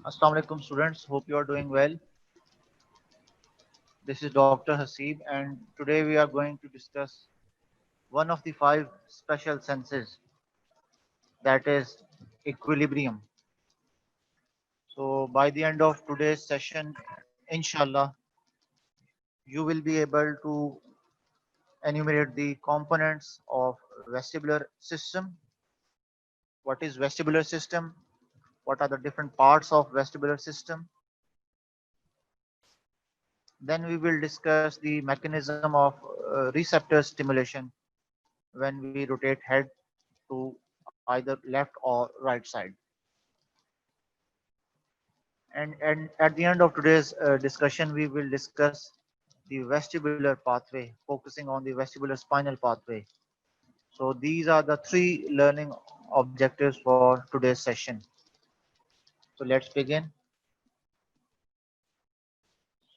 Assalamu alaikum students, hope you are doing well. This is Dr. Hasib and today we are going to discuss one of the five special senses, that is equilibrium. So by the end of today's session, inshallah, you will be able to enumerate the components of vestibular system. What is vestibular system? What are the different parts of vestibular system? Then we will discuss the mechanism of receptor stimulation when we rotate head to either left or right side. And at the end of today's discussion, we will discuss the vestibular pathway, focusing on the vestibular spinal pathway. So these are the three learning objectives for today's session. So let's begin.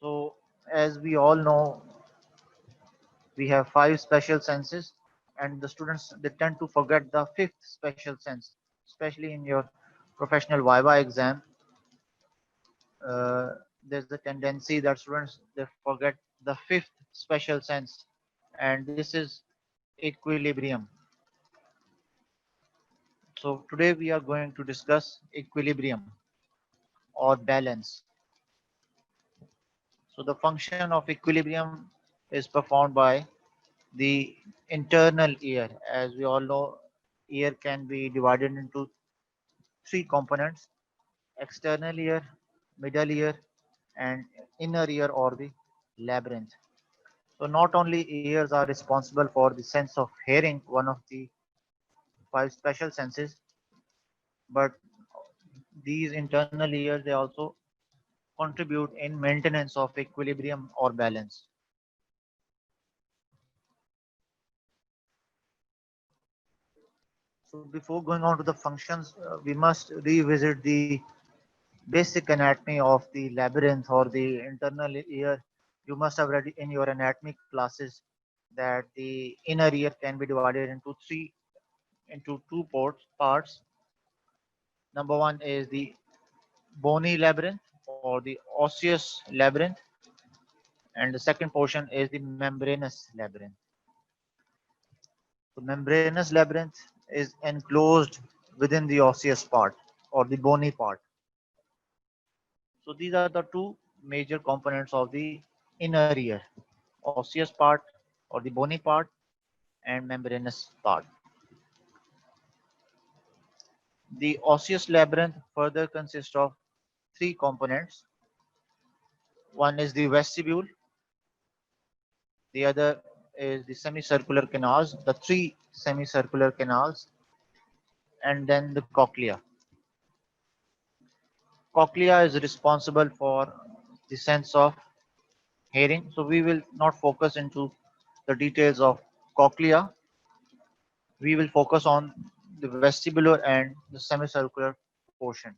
So as we all know, we have five special senses, and the students they tend to forget the fifth special sense, especially in your professional Viva exam. uh, there's a tendency that students they forget the fifth special sense, and this is equilibrium. So today we are going to discuss equilibrium or balance. So the function of equilibrium is performed by the internal ear. As we all know, ear can be divided into three components: external ear, middle ear, and inner ear or the labyrinth. So not only ears are responsible for the sense of hearing, one of the five special senses, but these internal ears they also contribute in maintenance of equilibrium or balance. So before going on to the functions, we must revisit the basic anatomy of the labyrinth or the internal ear. You must have read in your anatomy classes that the inner ear can be divided into two parts. Number one is the bony labyrinth or the osseous labyrinth, and the second portion is the membranous labyrinth. The membranous labyrinth is enclosed within the osseous part or the bony part. So these are the two major components of the inner ear: osseous part or the bony part and membranous part. The osseous labyrinth further consists of three components. One is the vestibule, the other is the semicircular canals, the three semicircular canals, and then the cochlea. Cochlea is responsible for the sense of hearing. So we will not focus into the details of cochlea. We will focus on the vestibular and the semicircular portion.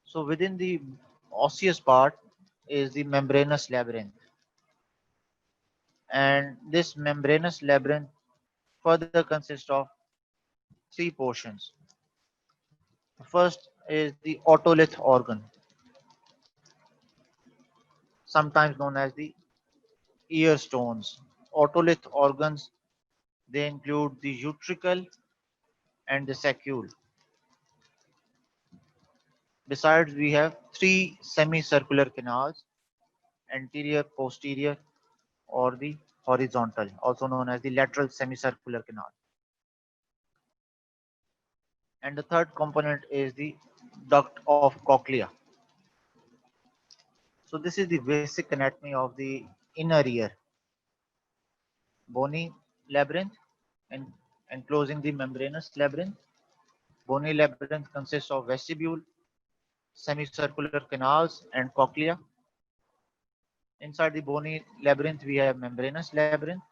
So within the osseous part is the membranous labyrinth, and this membranous labyrinth further consists of three portions. The first is the otolith organ, sometimes known as the ear stones. Otolith organs they include the utricle and the saccule. Besides, we have three semicircular canals: anterior, posterior, or the horizontal, also known as the lateral semicircular canal. And the third component is the duct of cochlea. So this is the basic anatomy of the inner ear: bony labyrinth and enclosing the membranous labyrinth. Bony labyrinth consists of vestibule, semicircular canals, and cochlea. Inside the bony labyrinth, we have membranous labyrinth,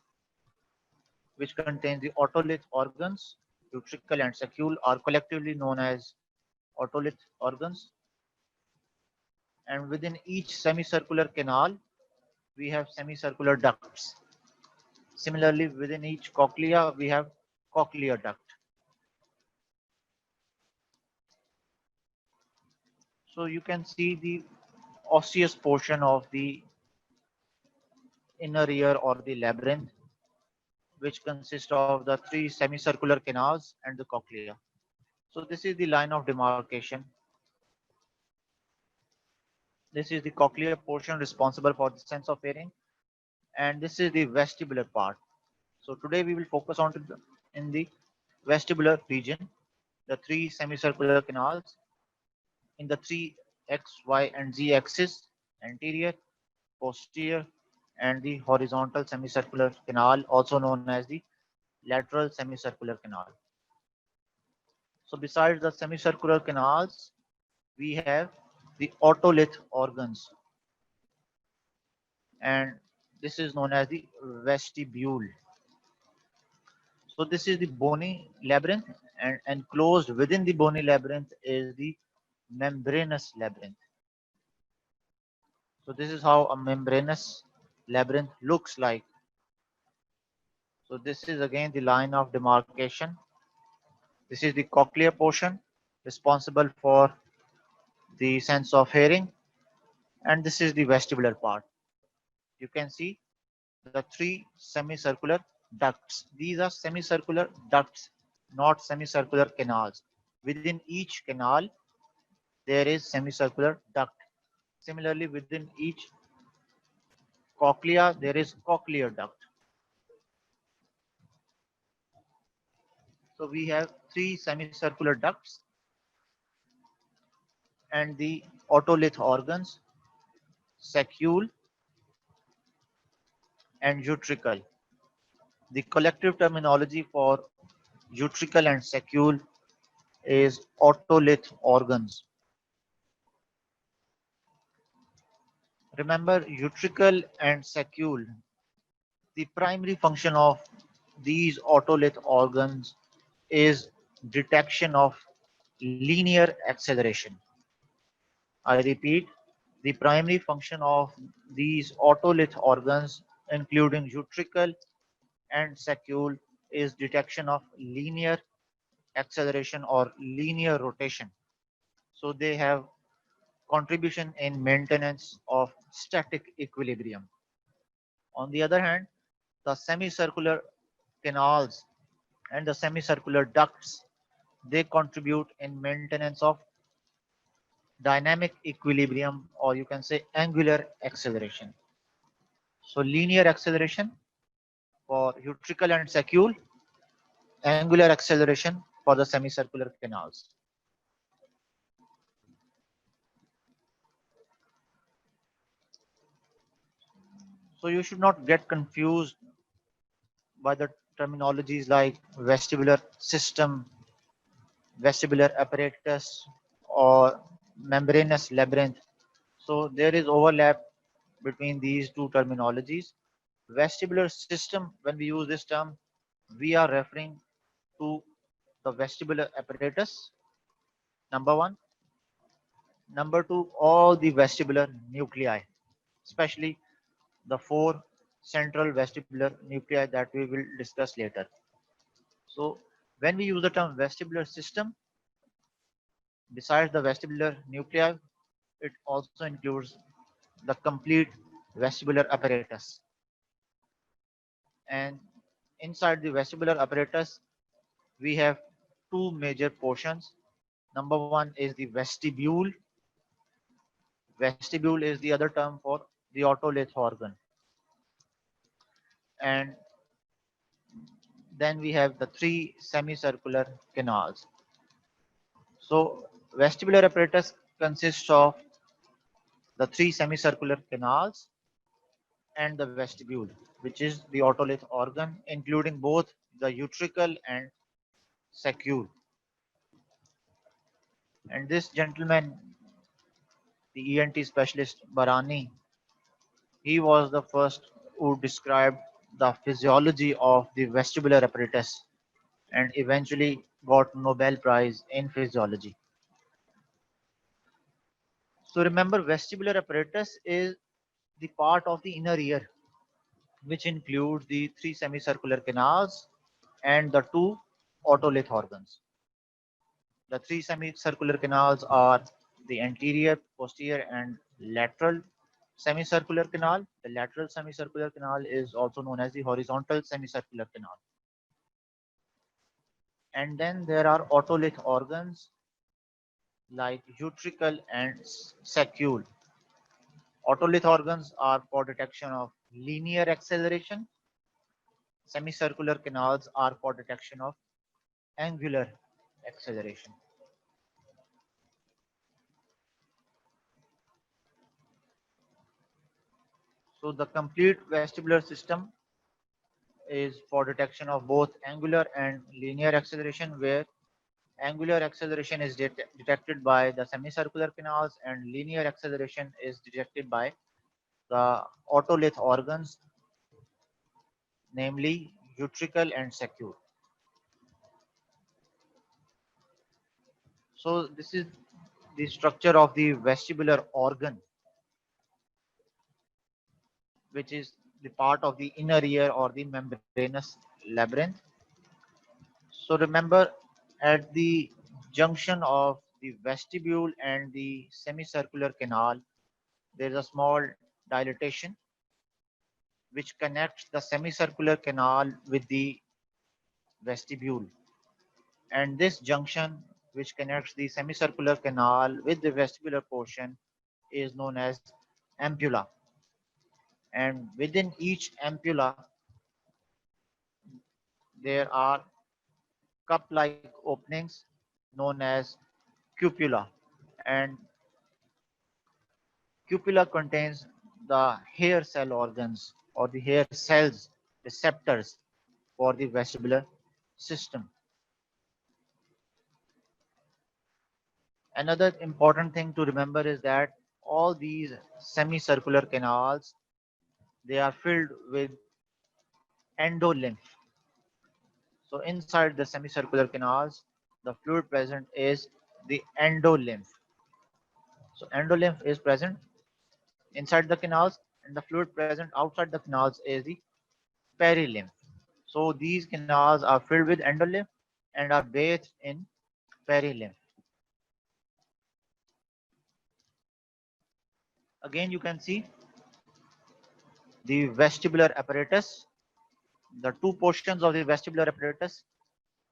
which contains the otolith organs. Utricle and saccule are collectively known as otolith organs. And within each semicircular canal, we have semicircular ducts. Similarly, within each cochlea, we have cochlear duct. So you can see the osseous portion of the inner ear or the labyrinth, which consists of the three semicircular canals and the cochlea. So this is the line of demarcation. This is the cochlear portion responsible for the sense of hearing, and this is the vestibular part. So today we will focus on in the vestibular region, the three semicircular canals in the three x, y, and z axis, anterior, posterior, and the horizontal semicircular canal, also known as the lateral semicircular canal. So besides the semicircular canals, we have the otolith organs, and this is known as the vestibule. So this is the bony labyrinth, and enclosed within the bony labyrinth is the membranous labyrinth. So this is how a membranous labyrinth looks like. So this is again the line of demarcation. This is the cochlear portion responsible for the sense of hearing, and this is the vestibular part. You can see the three semicircular ducts. These are semicircular ducts, not semicircular canals. Within each canal, there is semicircular duct. Similarly, within each cochlea, there is cochlear duct. So we have three semicircular ducts and the otolith organs, saccule and utricle. The collective terminology for utricle and saccule is otolith organs. Remember, utricle and saccule, the primary function of these otolith organs is detection of linear acceleration. I repeat, the primary function of these otolith organs, including utricle and saccule, is detection of linear acceleration or linear rotation. So they have contribution in maintenance of static equilibrium. On the other hand, the semicircular canals and the semicircular ducts, they contribute in maintenance of dynamic equilibrium, or you can say angular acceleration. So linear acceleration for utricle and saccule, angular acceleration for the semicircular canals. So you should not get confused by the terminologies like vestibular system, vestibular apparatus, or membranous labyrinth. So there is overlap between these two terminologies. Vestibular system, when we use this term, we are referring to the vestibular apparatus, number one. Number two, all the vestibular nuclei, especially the four central vestibular nuclei that we will discuss later. So when we use the term vestibular system, besides the vestibular nuclei, it also includes the complete vestibular apparatus. And inside the vestibular apparatus, we have two major portions. Number one is the vestibule. Vestibule is the other term for the otolith organ. And then we have the three semicircular canals. So vestibular apparatus consists of the three semicircular canals and the vestibule, which is the otolith organ, including both the utricle and saccule. And this gentleman, the ENT specialist Barani, he was the first who described the physiology of the vestibular apparatus and eventually got Nobel Prize in physiology. So remember, vestibular apparatus is the part of the inner ear, which includes the three semicircular canals and the two otolith organs. The three semicircular canals are the anterior, posterior, and lateral semicircular canal. The lateral semicircular canal is also known as the horizontal semicircular canal. And then there are otolith organs like utricle and saccule. Otolith organs are for detection of linear acceleration. Semicircular canals are for detection of angular acceleration. So the complete vestibular system is for detection of both angular and linear acceleration, where angular acceleration is detected by the semicircular canals and linear acceleration is detected by the otolith organs, namely utricle and saccule. So this is the structure of the vestibular organ, which is the part of the inner ear or the membranous labyrinth. So remember, at the junction of the vestibule and the semicircular canal, there is a small dilatation which connects the semicircular canal with the vestibule. And this junction, which connects the semicircular canal with the vestibular portion, is known as ampulla. And within each ampulla, there are cup-like openings known as cupula. And cupula contains the hair cell organs or the hair cells receptors for the vestibular system. Another important thing to remember is that all these semicircular canals, they are filled with endolymph. So inside the semicircular canals, the fluid present is the endolymph. So endolymph is present inside the canals, and the fluid present outside the canals is the perilymph. So these canals are filled with endolymph and are bathed in perilymph. Again, you can see the vestibular apparatus, the two portions of the vestibular apparatus,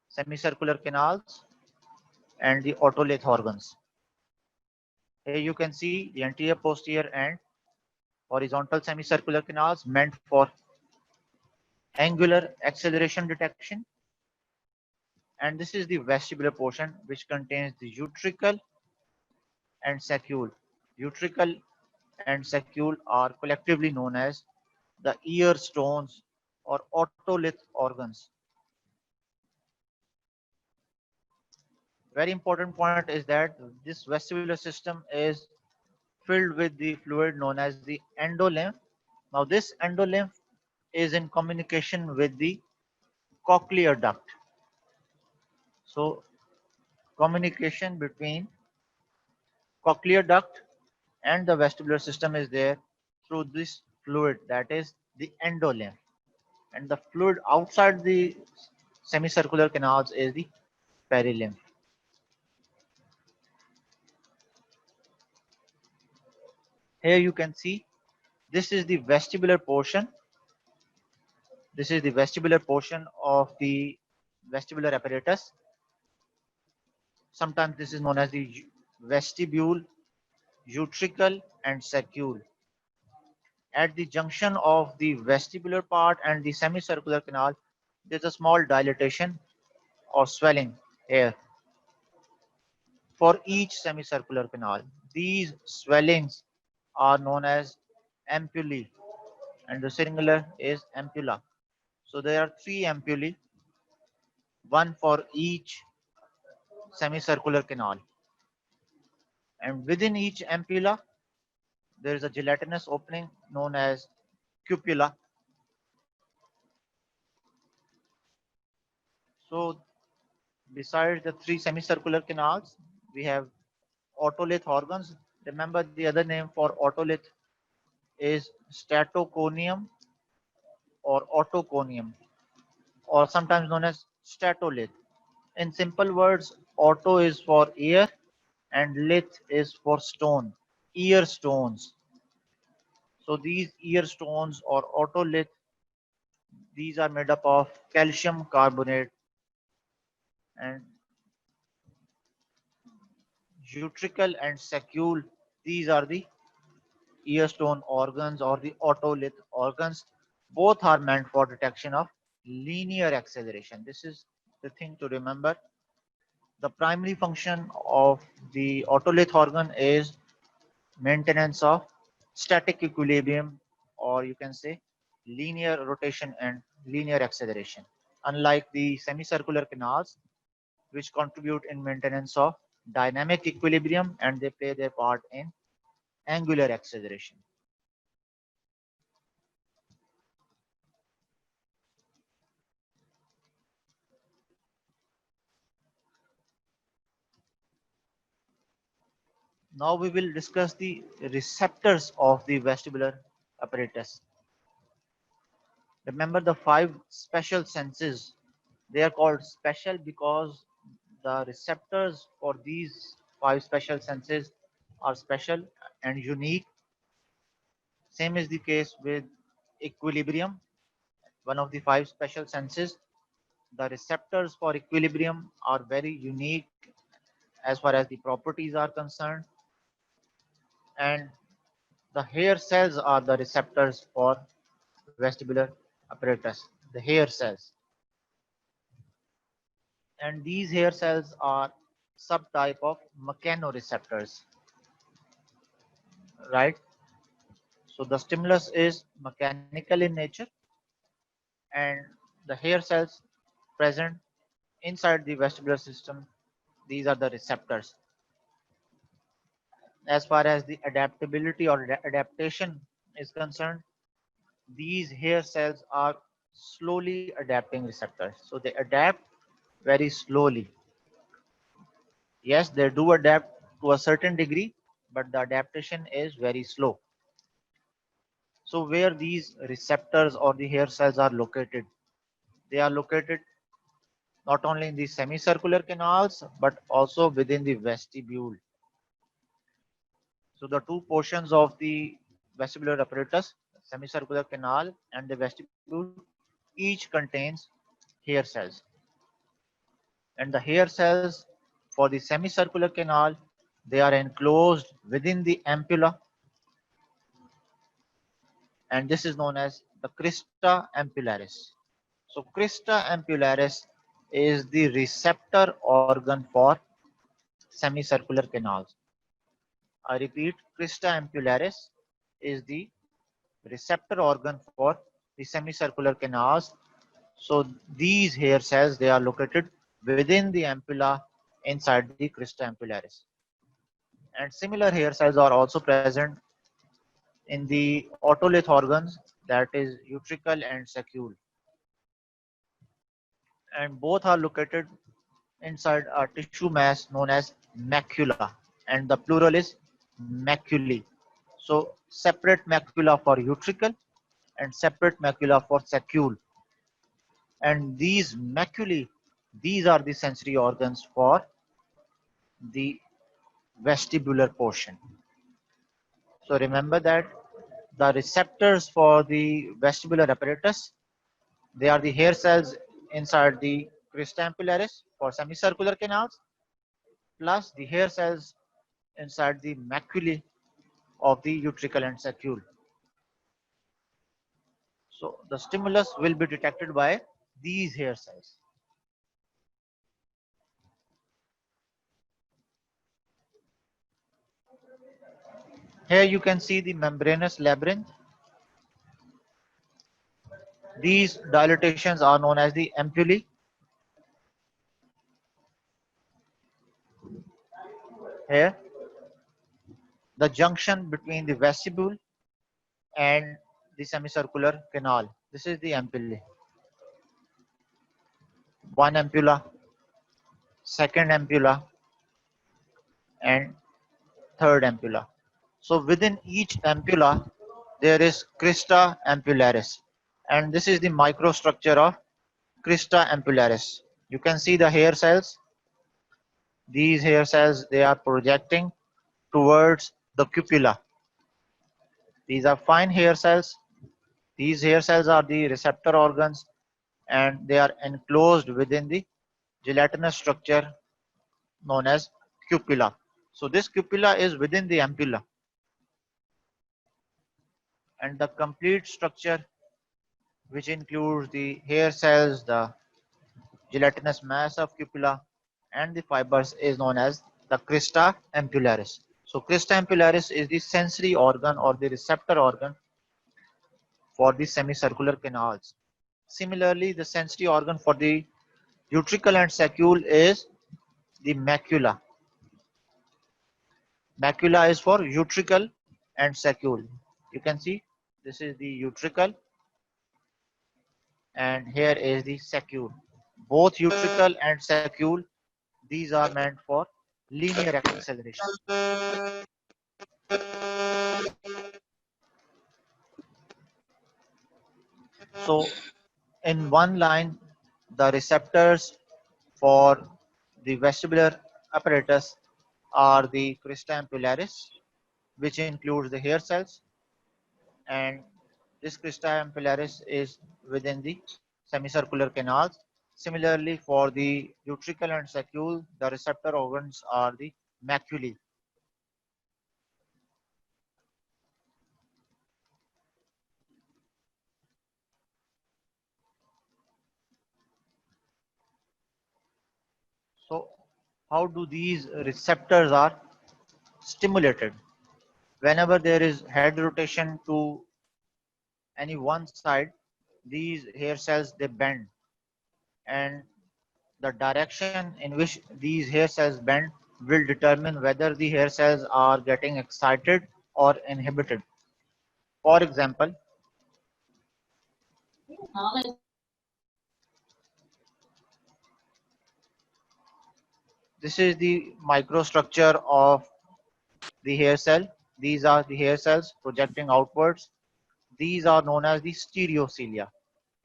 semicircular canals and the otolith organs. Here you can see the anterior, posterior, and horizontal semicircular canals meant for angular acceleration detection. And this is the vestibular portion which contains the utricle and saccule. Utricle and saccule are collectively known as the ear stones or otolith organs. Very important point is that this vestibular system is filled with the fluid known as the endolymph. Now this endolymph is in communication with the cochlear duct. So communication between cochlear duct and the vestibular system is there through this fluid, that is the endolymph. And the fluid outside the semicircular canals is the perilymph. Here you can see this is the vestibular portion. This is the vestibular portion of the vestibular apparatus. Sometimes this is known as the vestibule, utricle, and saccule. At the junction of the vestibular part and the semicircular canal, there's a small dilatation or swelling here for each semicircular canal. These swellings are known as ampullae, and the singular is ampulla. So there are three ampullae, one for each semicircular canal. And within each ampulla, there is a gelatinous opening known as cupula. So besides the three semicircular canals, we have otolith organs. Remember, the other name for otolith is statoconium or otoconium, or sometimes known as statolith. In simple words, auto is for ear and lith is for stone, ear stones. So these ear stones or otolith, these are made up of calcium carbonate and utricle and saccule. These are the earstone organs or the otolith organs. Both are meant for detection of linear acceleration. This is the thing to remember. The primary function of the otolith organ is maintenance of static equilibrium, or you can say linear rotation and linear acceleration. Unlike the semicircular canals, which contribute in maintenance of dynamic equilibrium and they play their part in angular acceleration. Now we will discuss the receptors of the vestibular apparatus. Remember the five special senses. They are called special because the receptors for these five special senses are special and unique. Same is the case with equilibrium, one of the five special senses. The receptors for equilibrium are very unique as far as the properties are concerned, and the hair cells are the receptors for vestibular apparatus, the hair cells. And these hair cells are subtype of mechanoreceptors, right? So the stimulus is mechanical in nature, and the hair cells present inside the vestibular system, these are the receptors. As far as the adaptability or adaptation is concerned, these hair cells are slowly adapting receptors. So they adapt very slowly. Yes, they do adapt to a certain degree, but the adaptation is very slow. So where these receptors or the hair cells are located, they are located not only in the semicircular canals but also within the vestibule. So the two portions of the vestibular apparatus, semicircular canal and the vestibule, each contains hair cells. And the hair cells for the semicircular canal, they are enclosed within the ampulla, and this is known as the crista ampullaris. So crista ampullaris is the receptor organ for semicircular canals. I repeat, crista ampullaris is the receptor organ for the semicircular canals. So these hair cells, they are located within the ampulla inside the crista ampullaris. And similar hair cells are also present in the otolith organs, that is utricle and saccule. And both are located inside a tissue mass known as macula, and the plural is maculae. So separate macula for utricle and separate macula for saccule. And these maculae, these are the sensory organs for the vestibular portion. So remember that the receptors for the vestibular apparatus, they are the hair cells inside the crista ampullaris for semicircular canals, plus the hair cells inside the maculae of the utricle and saccule. So the stimulus will be detected by these hair cells. Here you can see the membranous labyrinth. These dilatations are known as the ampullae. Here, the junction between the vestibule and the semicircular canal. This is the ampullae. One ampulla, second ampulla, and third ampulla. So within each ampulla, there is crista ampullaris, and this is the microstructure of crista ampullaris. You can see the hair cells these hair cells, they are projecting towards the cupula. These are fine hair cells. These hair cells are the receptor organs and they are enclosed within the gelatinous structure known as cupula. So this cupula is within the ampulla, and the complete structure, which includes the hair cells, the gelatinous mass of cupula, and the fibers, is known as the crista ampullaris. So crista ampullaris is the sensory organ or the receptor organ for the semicircular canals. Similarly, the sensory organ for the utricle and saccule is the macula. Macula is for utricle and saccule. You can see this is the utricle and here is the saccule. Both utricle and saccule, these are meant for linear acceleration. So in one line, the receptors for the vestibular apparatus are the crista ampullaris, which includes the hair cells, and this crista ampullaris is within the semicircular canals. Similarly, for the utricle and saccule, the receptor organs are the maculae. So, how do these receptors are stimulated? Whenever there is head rotation to any one side, these hair cells they bend, and the direction in which these hair cells bend will determine whether the hair cells are getting excited or inhibited. For example, this is the microstructure of the hair cell. These are the hair cells projecting outwards. These are known as the stereocilia.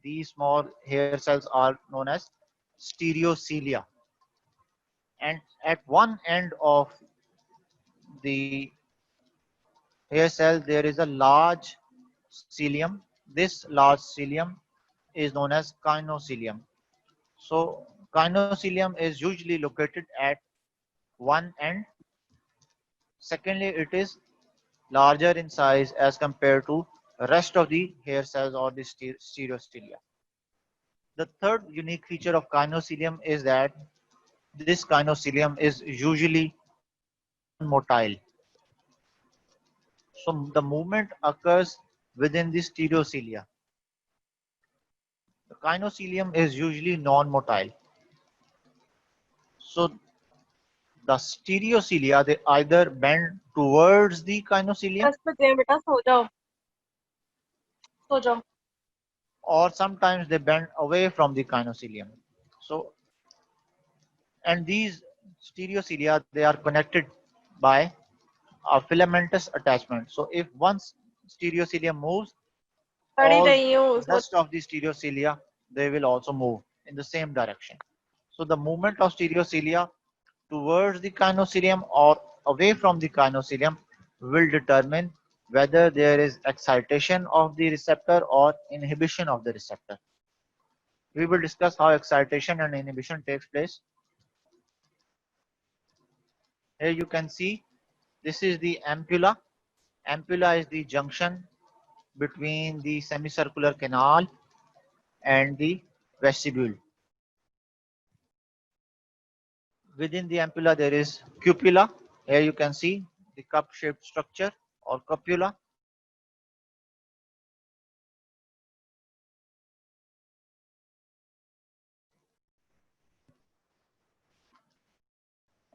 These small hair cells are known as stereocilia. And at one end of the hair cell, there is a large cilium. This large cilium is known as kinocilium. So, kinocilium is usually located at one end. Secondly, it is larger in size as compared to rest of the hair cells or the stereocilia. The third unique feature of kinocilium is that this kinocilium is usually non-motile. So the movement occurs within the stereocilia. The kinocilium is usually non-motile. So the stereocilia, they either bend towards the kinocilium 10 बजे हैं बेटा सो जाओ सो जाओ or sometimes they bend away from the kinocilium. So, and these stereocilia, they are connected by a filamentous attachment. So if one stereocilia moves, पढ़ ही all रही हूँ सो rest of the stereocilia, they will also move in the same direction. So the movement of stereocilia towards the kinocilium or away from the kinocilium will determine whether there is excitation of the receptor or inhibition of the receptor. We will discuss how excitation and inhibition takes place. Here you can see this is the ampulla. Ampulla is the junction between the semicircular canal and the vestibule. Within the ampulla there is cupula. Here you can see the cup-shaped structure or cupula.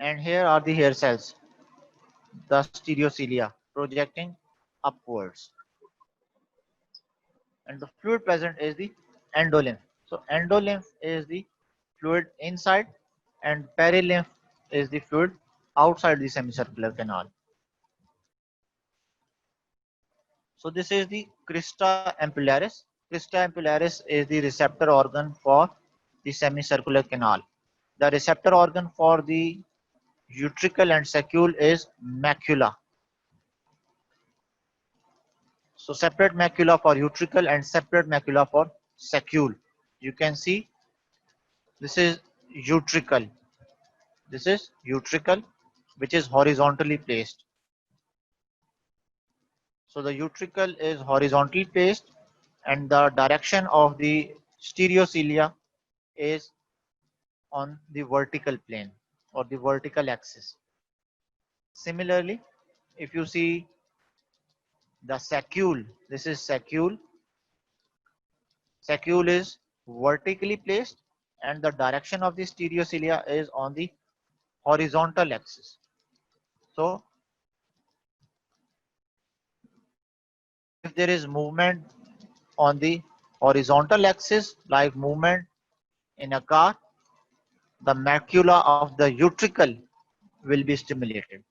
And here are the hair cells, the stereocilia projecting upwards. And the fluid present is the endolymph. So endolymph is the fluid inside and perilymph is the fluid outside the semicircular canal. So this is the crista ampullaris. Crista ampullaris is the receptor organ for the semicircular canal. The receptor organ for the utricle and saccule is macula. So separate macula for utricle and separate macula for saccule. You can see this is utricle. This is utricle, which is horizontally placed. So the utricle is horizontally placed and the direction of the stereocilia is on the vertical plane or the vertical axis. Similarly, if you see the saccule, this is saccule. Saccule is vertically placed and the direction of the stereocilia is on the horizontal axis. So if there is movement on the horizontal axis, like movement in a car, the macula of the utricle will be stimulated.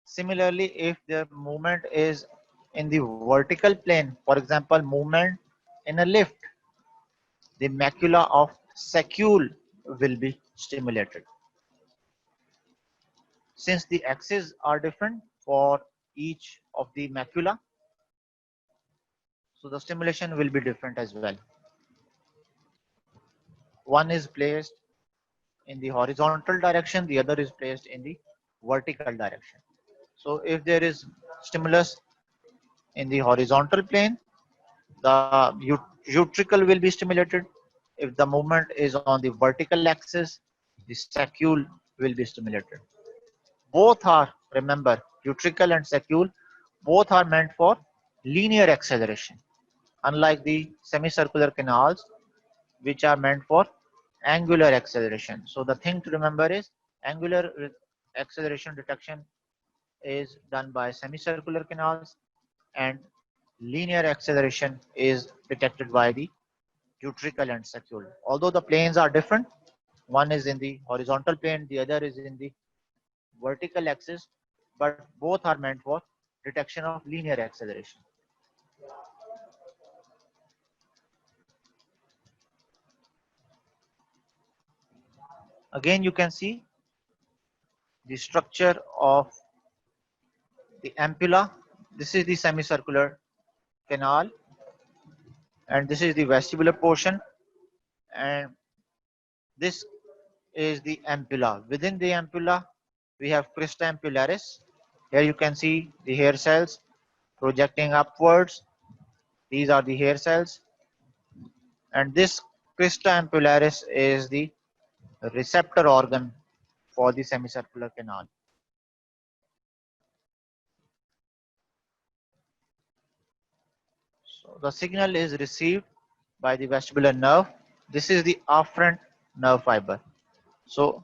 Similarly, if the movement is in the vertical plane, for example, movement in a lift, the macula of saccule will be stimulated. Since the axes are different for each of the macula, so the stimulation will be different as well. One is placed in the horizontal direction, the other is placed in the vertical direction. So if there is stimulus in the horizontal plane, the utricle will be stimulated. If the movement is on the vertical axis, the saccule will be stimulated. Both are, remember, utricle and saccule, both are meant for linear acceleration, unlike the semicircular canals, which are meant for angular acceleration. So the thing to remember is angular acceleration detection is done by semicircular canals and linear acceleration is detected by the utricle and saccule. Although the planes are different, one is in the horizontal plane, the other is in the vertical axis, but both are meant for detection of linear acceleration. Again, you can see the structure of the ampulla. This is the semicircular canal, and this is the vestibular portion, and this is the ampulla. Within the ampulla, we have crista ampullaris. Here you can see the hair cells projecting upwards. These are the hair cells, and this crista ampullaris is the receptor organ for the semicircular canal. So the signal is received by the vestibular nerve. This is the afferent nerve fiber. So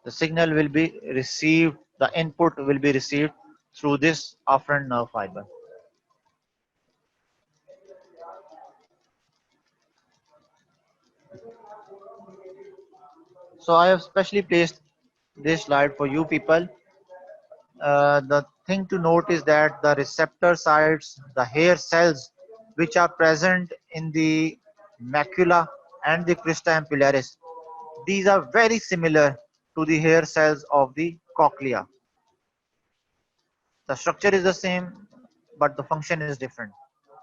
the signal will be received, the input will be received through this afferent nerve fiber. So I have specially placed this slide for you people. The thing to note is that the receptor sites, the hair cells, which are present in the macula and the crista ampullaris, these are very similar to the hair cells of the cochlea. The structure is the same, but the function is different.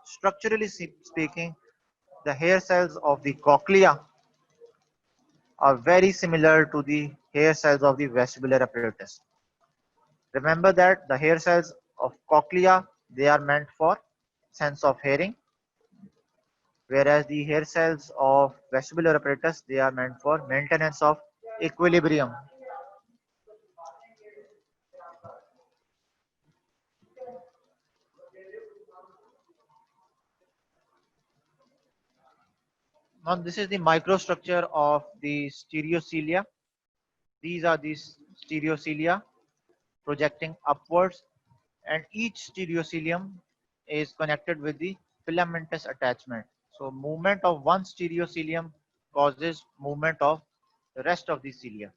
Structurally speaking, the hair cells of the cochlea are very similar to the hair cells of the vestibular apparatus. Remember that the hair cells of cochlea, they are meant for sense of hearing, whereas the hair cells of vestibular apparatus, they are meant for maintenance of equilibrium. Now this is the microstructure of the stereocilia. These are the stereocilia projecting upwards, and each stereocilium is connected with the filamentous attachment. So movement of one stereocilium causes movement of the rest of the cilia.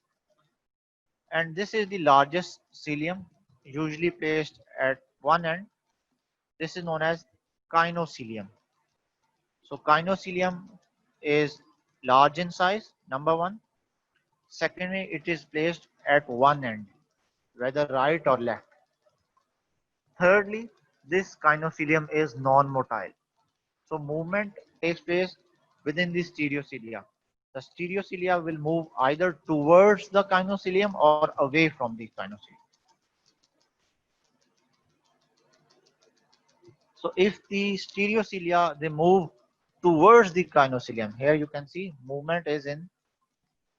And this is the largest cilium, usually placed at one end. This is known as kinocilium. So kinocilium is large in size, number one. Secondly, it is placed at one end, whether right or left. Thirdly, this kinocilium is non-motile. So movement takes place within the stereocilia. The stereocilia will move either towards the kinocilium or away from the kinocilium. So if the stereocilia they move towards the kinocilium, here you can see movement is in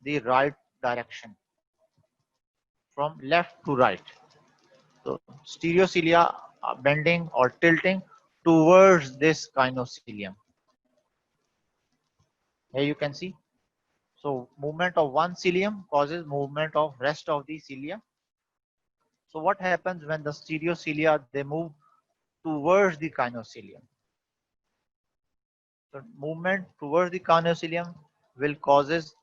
the right direction from left to right. So stereocilia are bending or tilting towards this kinocilium. Here you can see. So movement of one cilium causes movement of rest of the cilia. So what happens when the stereocilia they move towards the kinocilium? So movement towards the kinocilium will causes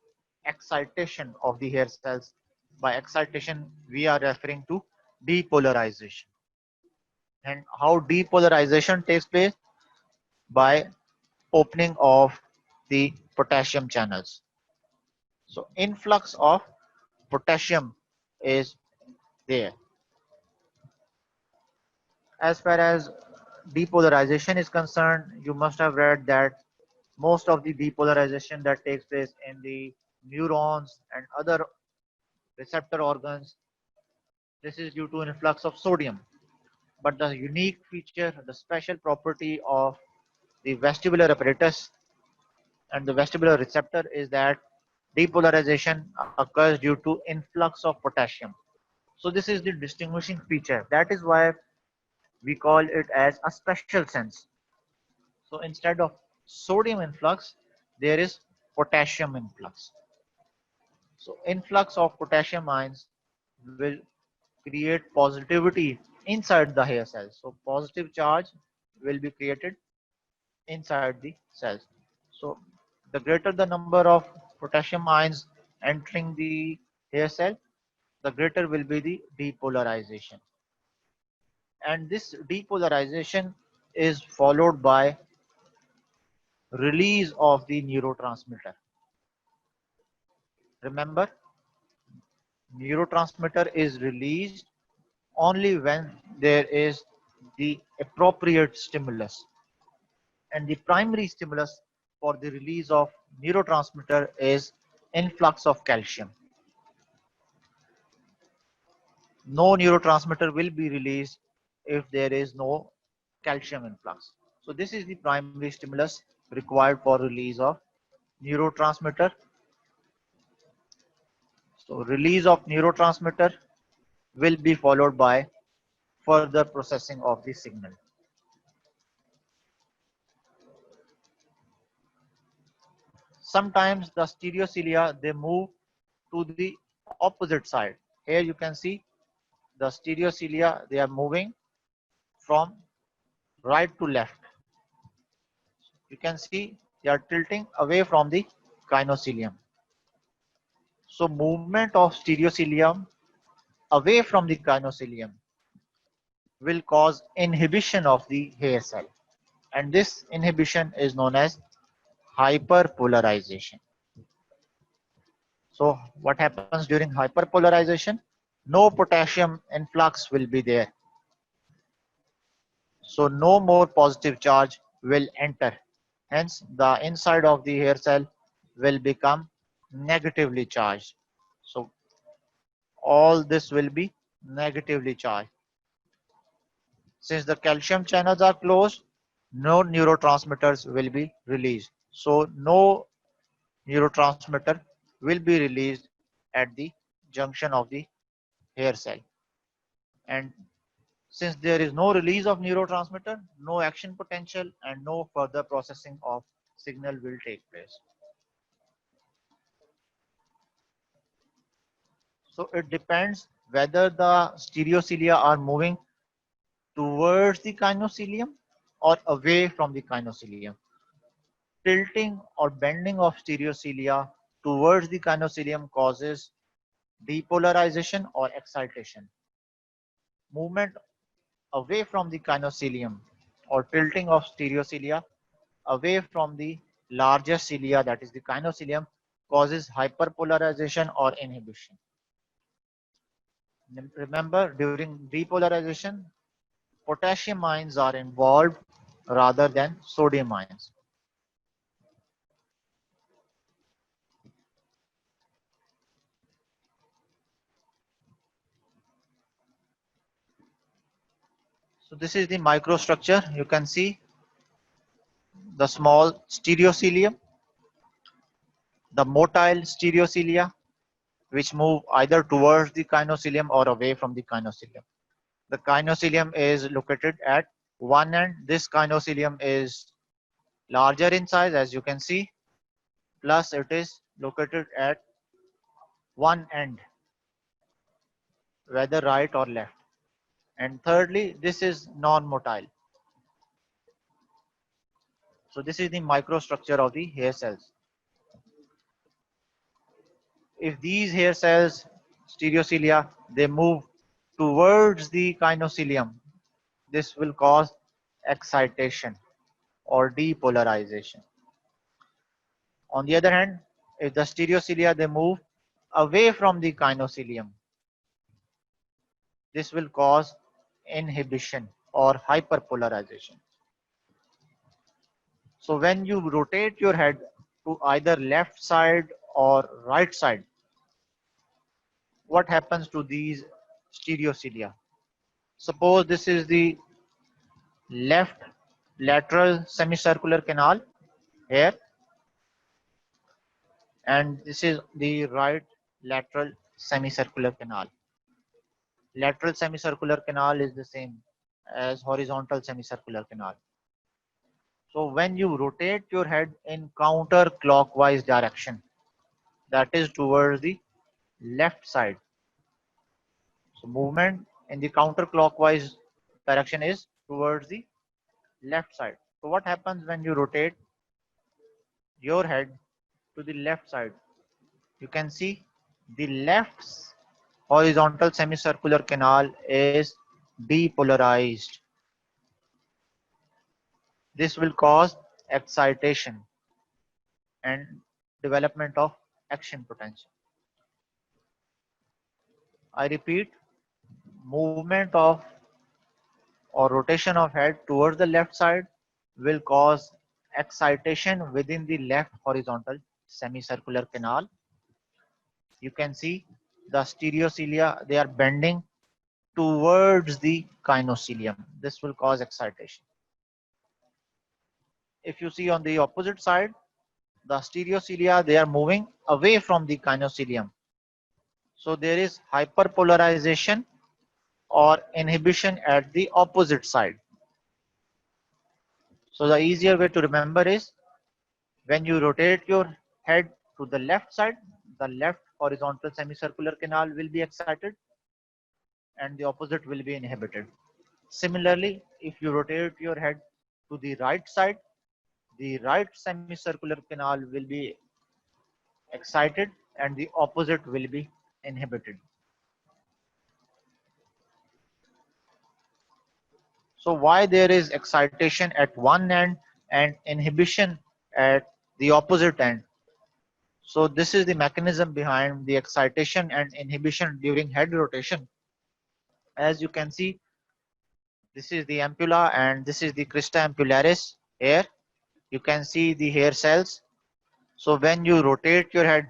excitation of the hair cells. By excitation, we are referring to depolarization. And how depolarization takes place? By opening of the potassium channels. So influx of potassium is there. As far as depolarization is concerned, you must have read that most of the depolarization that takes place in the neurons and other receptor organs, this is due to an influx of sodium. But the unique feature, the special property of the vestibular apparatus and the vestibular receptor is that depolarization occurs due to influx of potassium. So this is the distinguishing feature. That is why we call it as a special sense. So instead of sodium influx, there is potassium influx. So influx of potassium ions will create positivity inside the hair cells. So positive charge will be created inside the cells. So the greater the number of potassium ions entering the hair cell, the greater will be the depolarization. And this depolarization is followed by release of the neurotransmitter. Remember, neurotransmitter is released only when there is the appropriate stimulus. And the primary stimulus for the release of neurotransmitter is influx of calcium. No neurotransmitter will be released if there is no calcium influx. So this is the primary stimulus required for release of neurotransmitter. So release of neurotransmitter will be followed by further processing of the signal. Sometimes the stereocilia they move to the opposite side. Here you can see the stereocilia they are moving from right to left. You can see they are tilting away from the kinocilium. So movement of stereocilium away from the kinocilium will cause inhibition of the hair cell, and this inhibition is known as hyperpolarization. So what happens during hyperpolarization? No potassium influx will be there. So no more positive charge will enter. Hence the inside of the hair cell will become negatively charged. So all this will be negatively charged. Since the calcium channels are closed, no neurotransmitters will be released. So no neurotransmitter will be released at the junction of the hair cell. And since there is no release of neurotransmitter, no action potential and no further processing of signal will take place. So it depends whether the stereocilia are moving towards the kinocilium or away from the kinocilium. Tilting or bending of stereocilia towards the kinocilium causes depolarization or excitation. Movement away from the kinocilium or tilting of stereocilia away from the larger cilia, that is the kinocilium, causes hyperpolarization or inhibition. Remember, during depolarization, potassium ions are involved rather than sodium ions. So this is the microstructure. You can see the small stereocilium, the motile stereocilia, which move either towards the kinocilium or away from the kinocilium. The kinocilium is located at one end. This kinocilium is larger in size, as you can see, plus it is located at one end, whether right or left. And thirdly, this is non-motile. So this is the microstructure of the hair cells. If these hair cells, stereocilia, they move towards the kinocilium, this will cause excitation or depolarization. On the other hand, if the stereocilia they move away from the kinocilium, this will cause inhibition or hyperpolarization. So when you rotate your head to either left side or right side, what happens to these stereocilia? Suppose this is the left lateral semicircular canal here, and this is the right lateral semicircular canal. Lateral semicircular canal is the same as horizontal semicircular canal. So when you rotate your head in counterclockwise direction, that is towards the left side. So movement in the counterclockwise direction is towards the left side. So what happens when you rotate your head to the left side? You can see the left horizontal semicircular canal is depolarized. This will cause excitation and development of action potential. I repeat, movement of or rotation of head towards the left side will cause excitation within the left horizontal semicircular canal. You can see the stereocilia, they are bending towards the kinocilium. This will cause excitation. If you see on the opposite side, the stereocilia, they are moving away from the kinocilium. So there is hyperpolarization or inhibition at the opposite side. So the easier way to remember is when you rotate your head to the left side, the left horizontal semicircular canal will be excited and the opposite will be inhibited. Similarly, if you rotate your head to the right side, the right semicircular canal will be excited and the opposite will be inhibited. So why there is excitation at one end and inhibition at the opposite end? So this is the mechanism behind the excitation and inhibition during head rotation. As you can see, this is the ampulla and this is the crista ampullaris here. You can see the hair cells. So when you rotate your head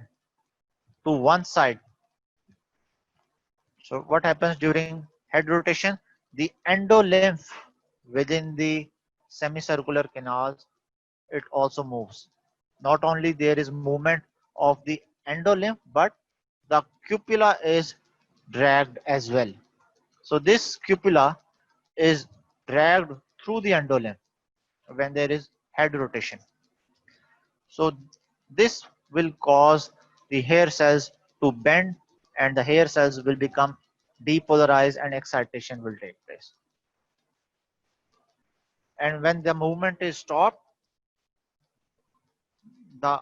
to one side, so what happens during head rotation? The endolymph within the semicircular canals, it also moves. Not only there is movement of the endolymph, but the cupula is dragged as well. So this cupula is dragged through the endolymph when there is head rotation. So this will cause the hair cells to bend and the hair cells will become depolarized and excitation will take place. And when the movement is stopped, the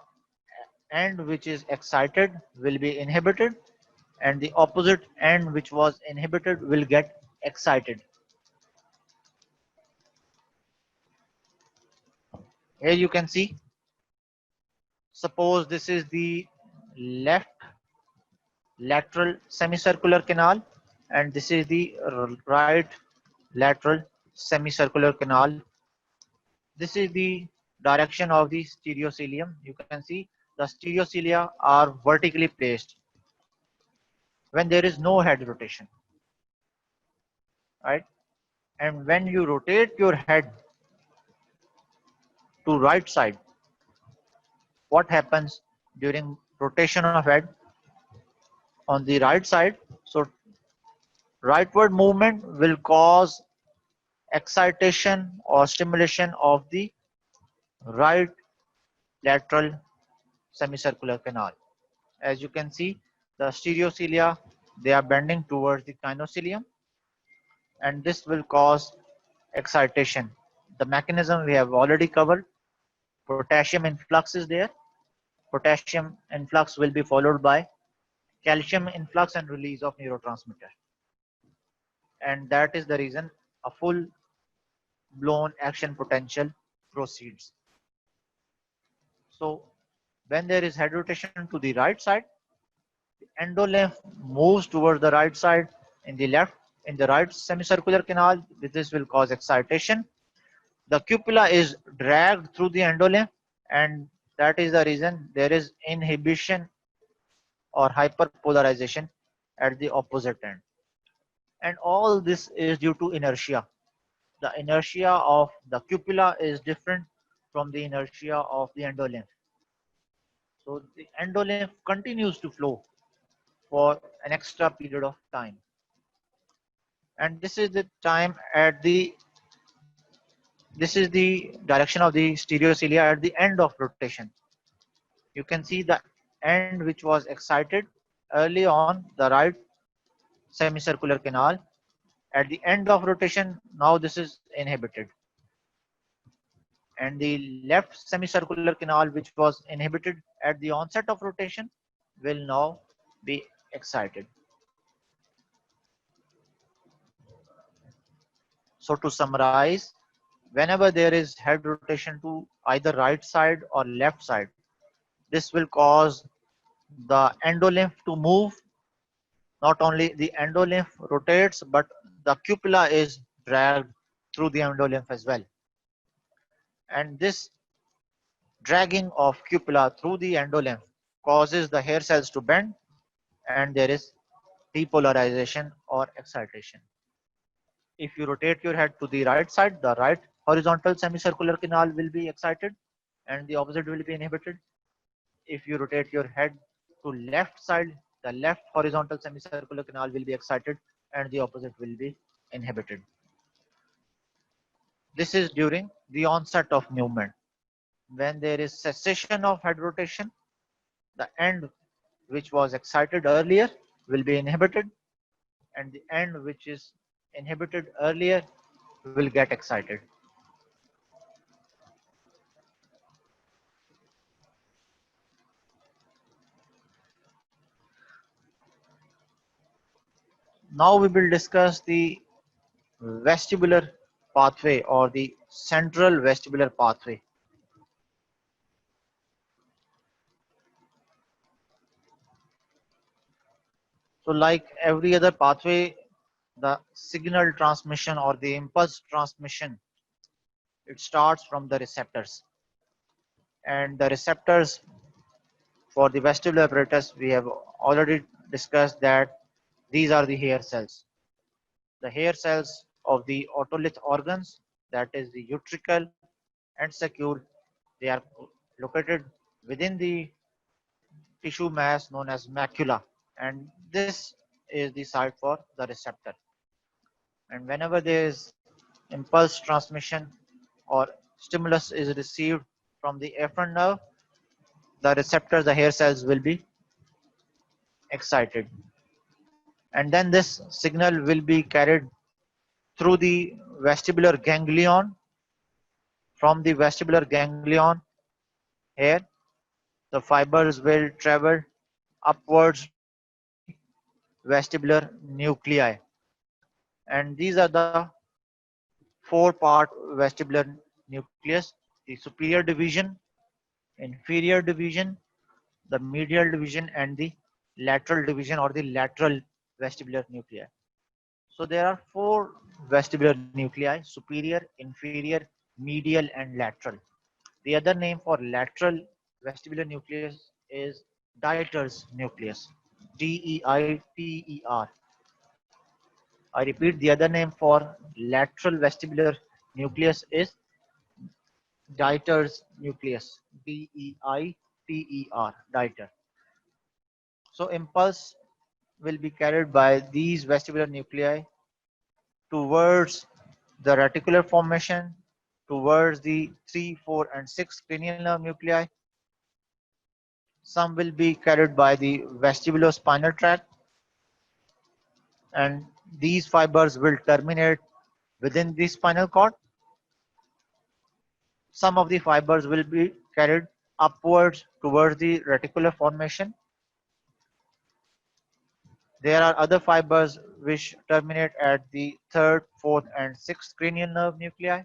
end which is excited will be inhibited and the opposite end which was inhibited will get excited. Here you can see, suppose this is the left lateral semicircular canal and this is the right lateral semicircular canal. This is the direction of the stereocilium. You can see the stereocilia are vertically placed when there is no head rotation, right? And when you rotate your head to right side, what happens during rotation of head on the right side? So rightward movement will cause excitation or stimulation of the right lateral semicircular canal. As you can see, the stereocilia, they are bending towards the kinocilium, and this will cause excitation. The mechanism we have already covered. Potassium influx is there. Potassium influx will be followed by calcium influx and release of neurotransmitter. And that is the reason a full blown action potential proceeds. So when there is head rotation to the right side, endolymph moves towards the right side. In the right semicircular canal, this will cause excitation. The cupula is dragged through the endolymph, and that is the reason there is inhibition or hyperpolarization at the opposite end. And all this is due to inertia. The inertia of the cupula is different from the inertia of the endolymph. So the endolymph continues to flow for an extra period of time. And this is the time at the this is the direction of the stereocilia at the end of rotation. You can see the end which was excited early on the right semicircular canal. At the end of rotation, now this is inhibited. And the left semicircular canal which was inhibited at the onset of rotation will now be excited. So to summarize, whenever there is head rotation to either right side or left side, this will cause the endolymph to move. Not only the endolymph rotates, but the cupula is dragged through the endolymph as well. And this dragging of cupula through the endolymph causes the hair cells to bend, and there is depolarization or excitation. If you rotate your head to the right side, the right horizontal semicircular canal will be excited and the opposite will be inhibited. If you rotate your head to left side, the left horizontal semicircular canal will be excited and the opposite will be inhibited. This is during the onset of movement. When there is cessation of head rotation, the end which was excited earlier will be inhibited, and the end which is inhibited earlier will get excited. Now we will discuss the vestibular pathway or the central vestibular pathway. So like every other pathway, the signal transmission or the impulse transmission, it starts from the receptors. And the receptors for the vestibular apparatus, we have already discussed that these are the hair cells. The hair cells of the otolith organs, that is the utricle and saccule, they are located within the tissue mass known as macula, and this is the site for the receptor. And whenever there is impulse transmission or stimulus is received from the afferent nerve, the receptors, the hair cells will be excited, and then this signal will be carried through the vestibular ganglion. From the vestibular ganglion here, the fibers will travel upwards to the vestibular nuclei, and these are the four-part vestibular nucleus: the superior division, inferior division, the medial division, and the lateral division or the lateral vestibular nuclei. So there are four vestibular nuclei: superior, inferior, medial, and lateral. The other name for lateral vestibular nucleus is Dieter's nucleus. Deiter. I repeat, the other name for lateral vestibular nucleus is Dieter's nucleus. Deiter. Dieter. So impulse will be carried by these vestibular nuclei towards the reticular formation, towards the 3, 4, and 6 cranial nerve nuclei. Some will be carried by the vestibulospinal tract, and these fibers will terminate within the spinal cord. Some of the fibers will be carried upwards towards the reticular formation. There are other fibers which terminate at the 3rd, 4th, and 6th cranial nerve nuclei.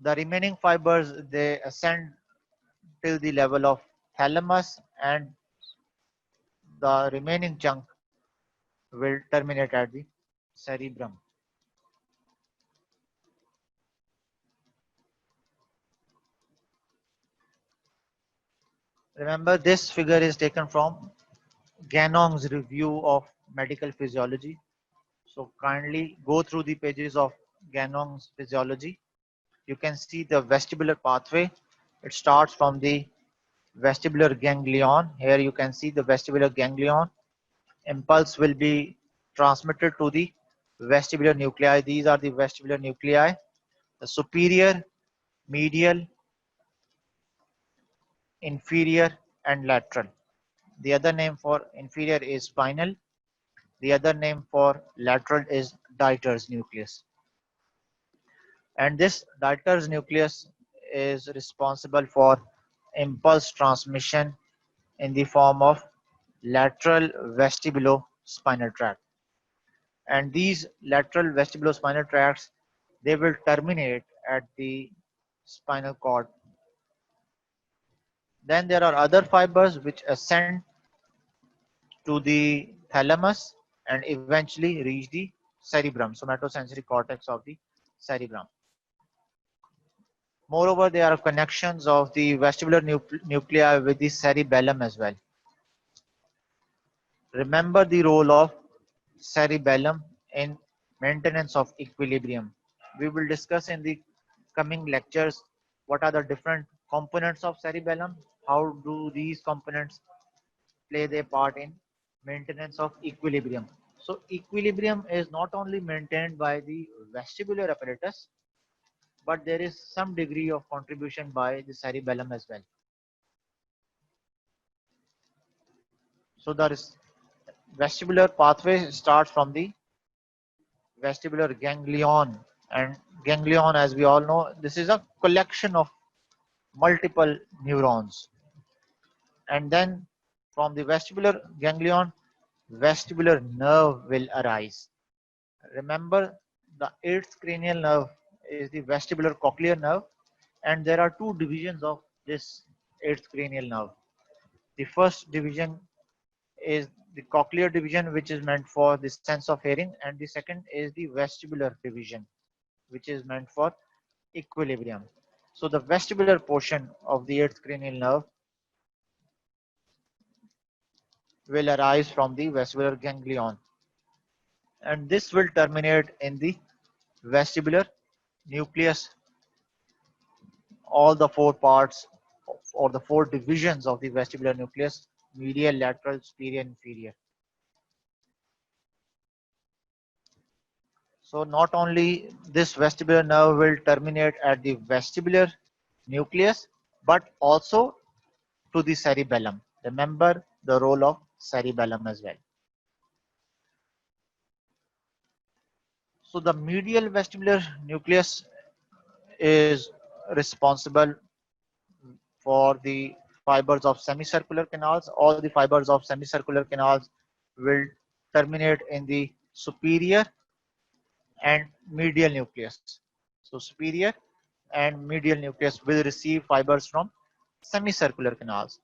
The remaining fibers, they ascend till the level of thalamus, and the remaining chunk will terminate at the cerebrum. Remember, this figure is taken from Ganong's review of medical physiology. So kindly go through the pages of Ganong's physiology. You can see the vestibular pathway. It starts from the vestibular ganglion. Here you can see the vestibular ganglion. Impulse will be transmitted to the vestibular nuclei. These are the vestibular nuclei: the superior, medial, inferior, and lateral. The other name for inferior is spinal. The other name for lateral is Dieter's nucleus. And this Dieter's nucleus is responsible for impulse transmission in the form of lateral vestibulospinal tract. And these lateral vestibulospinal tracts, they will terminate at the spinal cord. Then there are other fibers which ascend to the thalamus and eventually reach the cerebrum, somatosensory cortex of the cerebrum. Moreover, there are connections of the vestibular nuclei with the cerebellum as well. Remember the role of cerebellum in maintenance of equilibrium. We will discuss in the coming lectures what are the different components of cerebellum, how do these components play their part in maintenance of equilibrium. So equilibrium is not only maintained by the vestibular apparatus, but there is some degree of contribution by the cerebellum as well. So the vestibular pathway starts from the vestibular ganglion, and ganglion, as we all know, this is a collection of multiple neurons. And then from the vestibular ganglion, vestibular nerve will arise. Remember, the 8th cranial nerve is the vestibular cochlear nerve, and there are two divisions of this 8th cranial nerve. The first division is the cochlear division, which is meant for the sense of hearing, and the second is the vestibular division, which is meant for equilibrium. So the vestibular portion of the 8th cranial nerve will arise from the vestibular ganglion, and this will terminate in the vestibular nucleus. All the four parts or the four divisions of the vestibular nucleus: medial, lateral, superior, inferior. So not only this vestibular nerve will terminate at the vestibular nucleus, but also to the cerebellum. Remember the role of cerebellum as well. So the medial vestibular nucleus is responsible for the fibers of semicircular canals. All the fibers of semicircular canals will terminate in the superior and medial nucleus. So superior and medial nucleus will receive fibers from semicircular canals.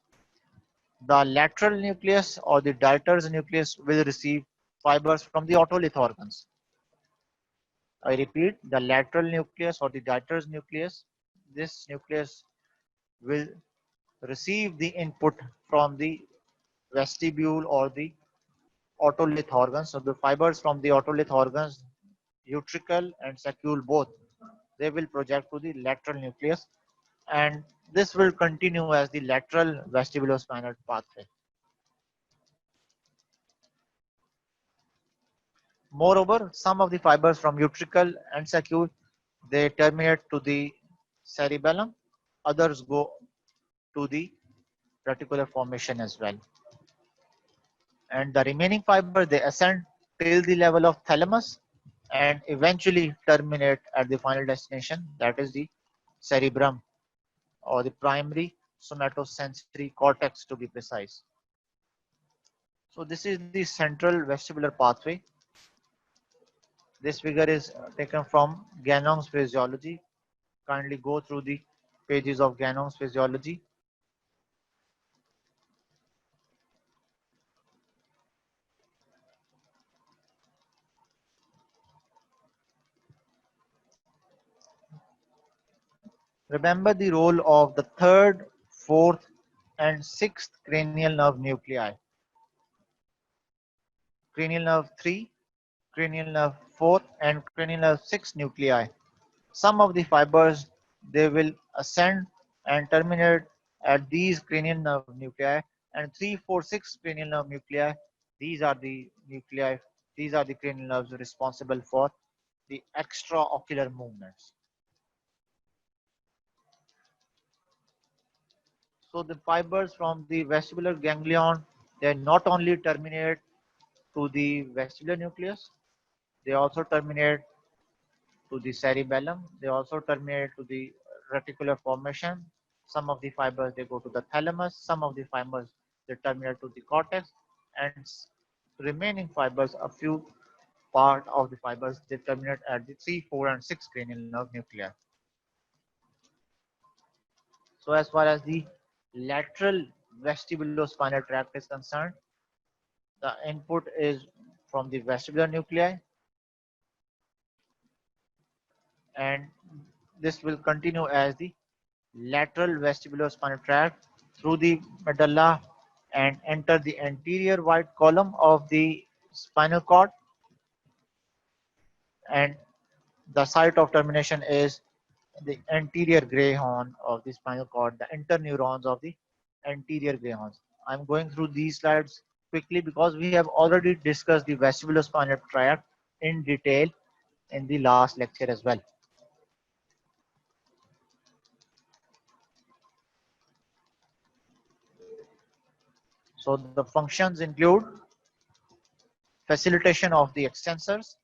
The lateral nucleus or the Dieter's nucleus will receive fibers from the otolith organs. I repeat, the lateral nucleus or the Dieter's nucleus, this nucleus will receive the input from the vestibule or the otolith organs. So the fibers from the otolith organs, utricle and saccule both, they will project to the lateral nucleus, and this will continue as the lateral vestibulospinal pathway. Moreover, some of the fibers from utricle and saccule, they terminate to the cerebellum, others go to the reticular formation as well. And the remaining fiber, they ascend till the level of thalamus and eventually terminate at the final destination, that is the cerebrum or the primary somatosensory cortex to be precise. So this is the central vestibular pathway. This figure is taken from Ganong's physiology. Kindly go through the pages of Ganong's physiology. Remember the role of the third, fourth, and sixth cranial nerve nuclei. Cranial nerve 3, cranial nerve 4, and cranial nerve 6 nuclei. Some of the fibers, they will ascend and terminate at these cranial nerve nuclei, and 3, 4, 6 cranial nerve nuclei, these are the nuclei, these are the cranial nerves responsible for the extraocular movements. So the fibers from the vestibular ganglion, they not only terminate to the vestibular nucleus, they also terminate to the cerebellum, they also terminate to the reticular formation. Some of the fibers, they go to the thalamus, some of the fibers, they terminate to the cortex, and remaining fibers, a few part of the fibers, they terminate at the 3, 4, and 6 cranial nerve nuclei. So as far as the lateral vestibulospinal tract is concerned, the input is from the vestibular nuclei, and this will continue as the lateral vestibulospinal tract through the medulla and enter the anterior white column of the spinal cord, and the site of termination is the anterior gray horn of the spinal cord, the interneurons of the anterior gray horns. I'm going through these slides quickly because we have already discussed the vestibulospinal tract in detail in the last lecture as well. So the functions include facilitation of the extensors,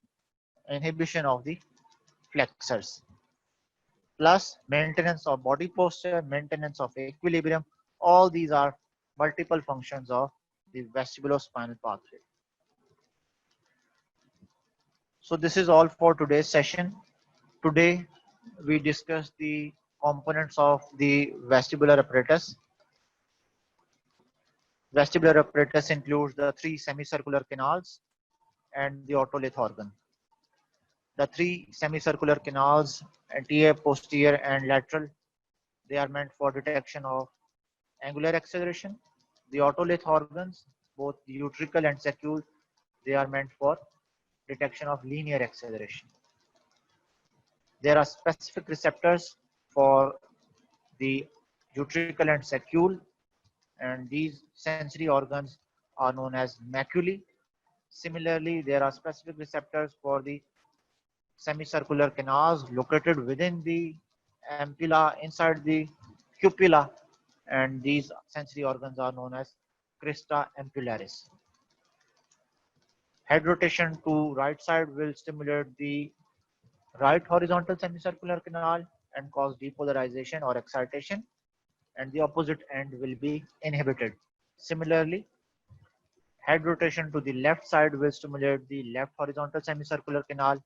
inhibition of the flexors, plus maintenance of body posture, maintenance of equilibrium. All these are multiple functions of the vestibulospinal pathway. So this is all for today's session. Today we discussed the components of the vestibular apparatus. Vestibular apparatus includes the 3 semicircular canals and the otolith organ. The 3 semicircular canals, anterior, posterior, and lateral, they are meant for detection of angular acceleration. The otolith organs, both utricle and saccule, they are meant for detection of linear acceleration. There are specific receptors for the utricle and saccule, and these sensory organs are known as maculae. Similarly, there are specific receptors for the semicircular canals located within the ampulla inside the cupula, and these sensory organs are known as crista ampullaris. Head rotation to right side will stimulate the right horizontal semicircular canal and cause depolarization or excitation, and the opposite end will be inhibited. Similarly, head rotation to the left side will stimulate the left horizontal semicircular canal,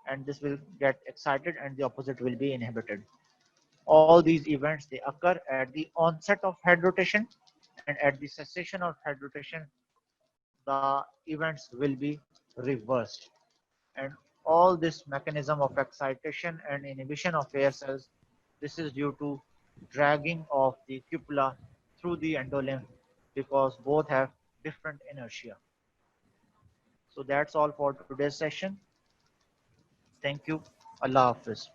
and this will get excited and the opposite will be inhibited. All these events, they occur at the onset of head rotation, and at the cessation of head rotation, the events will be reversed. And all this mechanism of excitation and inhibition of air cells, this is due to dragging of the cupula through the endolymph because both have different inertia. So that's all for today's session. Thank you. Allah Hafiz.